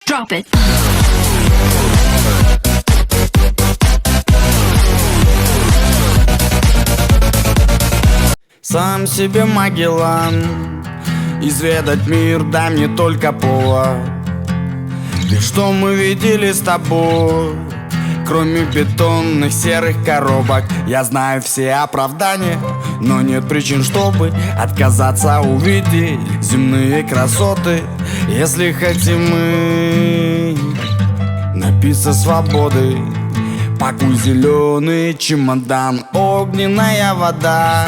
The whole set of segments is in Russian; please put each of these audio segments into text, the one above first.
Drop it. Сам себе Магеллан, изведать мир дай мне только повод. Ведь что мы видели с тобой, кроме бетонных серых коробок? Я знаю все оправдания, но нет причин, чтобы отказаться увидеть земные красоты. Если хотим мы напиться свободы, пакуй зеленый чемодан, огненная вода,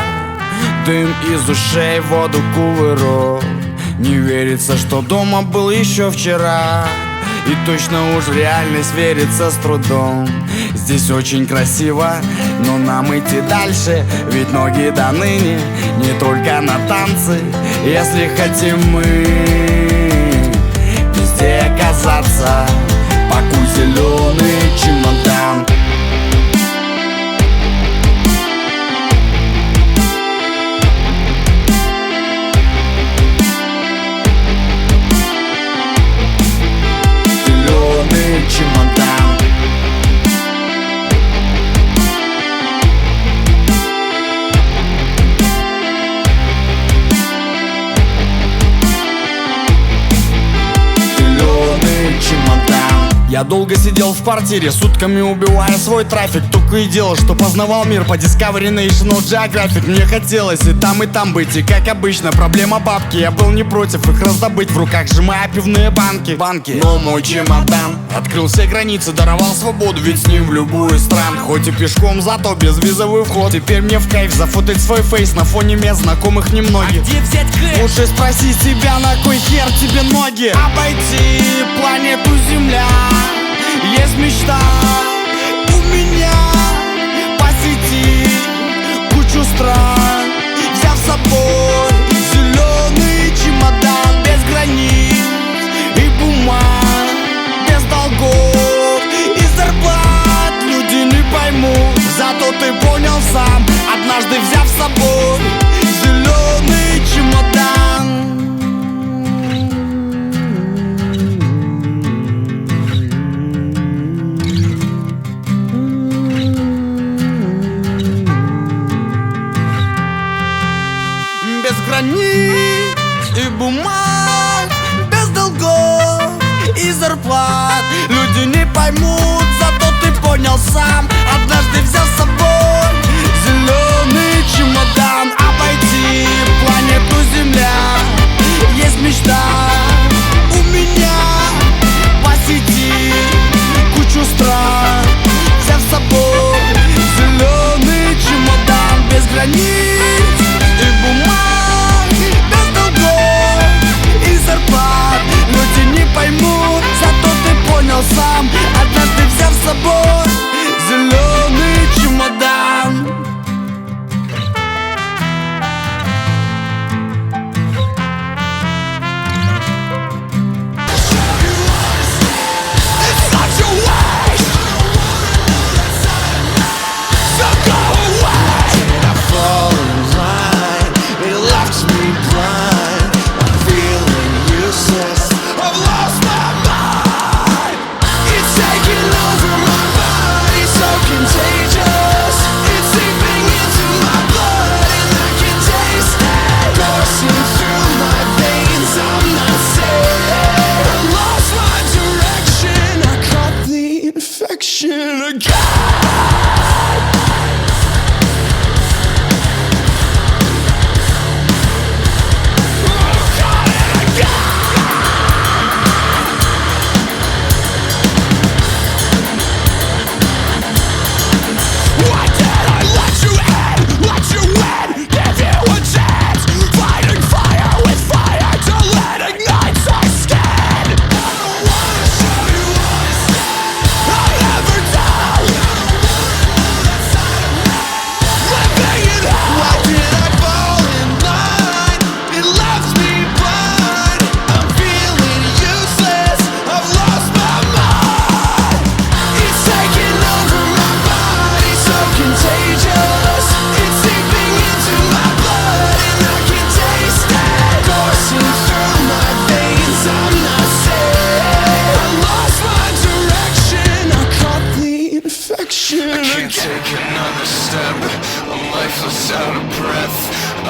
дым из ушей, воду кувырок. Не верится, что дома был еще вчера, и точно уж реальность верится с трудом. Здесь очень красиво, но нам идти дальше, ведь ноги до ныне не только на танцы. Если хотим мы везде оказаться, пакуй зеленый чемодан. Чемодан. Зеленый чемодан. Я долго сидел в квартире, сутками убивая свой трафик. Только и делал, что познавал мир по Discovery National Geographic. Мне хотелось и там быть, и как обычно проблема бабки. Я был не против их раздобыть, в руках сжимая пивные банки. Но мой чемодан открыл все границы, даровал свободу, ведь с ним в любую стран. Хоть и пешком, зато безвизовый вход. Теперь мне в кайф зафотать свой фейс на фоне мест знакомых немногих. Где взять кэш? Лучше спроси себя, на кой хер тебе ноги? Обойти планету Земля. Есть мечта у меня посетить кучу стран, взяв с собой зеленый чемодан, без границ и бумаг, без долгов и зарплат. Люди не поймут, зато ты понял сам, однажды взяв с собой зеленый чемодан. Без границ и бумаг, без долгов и зарплат. Люди не поймут, зато ты понял сам, однажды взяв с собой зеленый чемодан. Обойти планету Земля. Есть мечта у меня посетить кучу стран, взяв с собой зеленый чемодан. Без границ и бумаг, без долгов и зарплат. Люди не поймут, зато ты понял сам, однажды взяв с собой зеленый чемодан.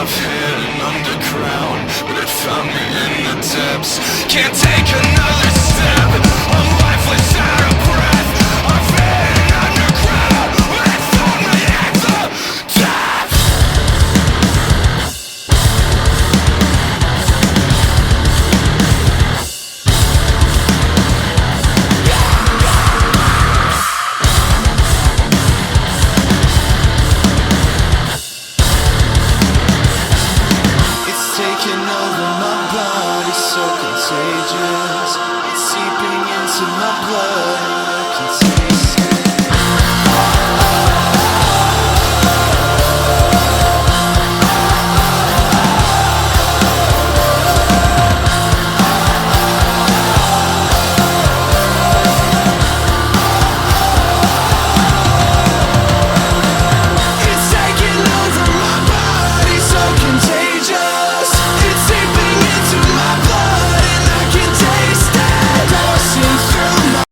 I've hid underground, but it found me in the depths. Can't take another step, I'm lifeless out of breath. I've hid underground, but it found me in the depths. Taking over my body, so contagious. It's seeping into my blood.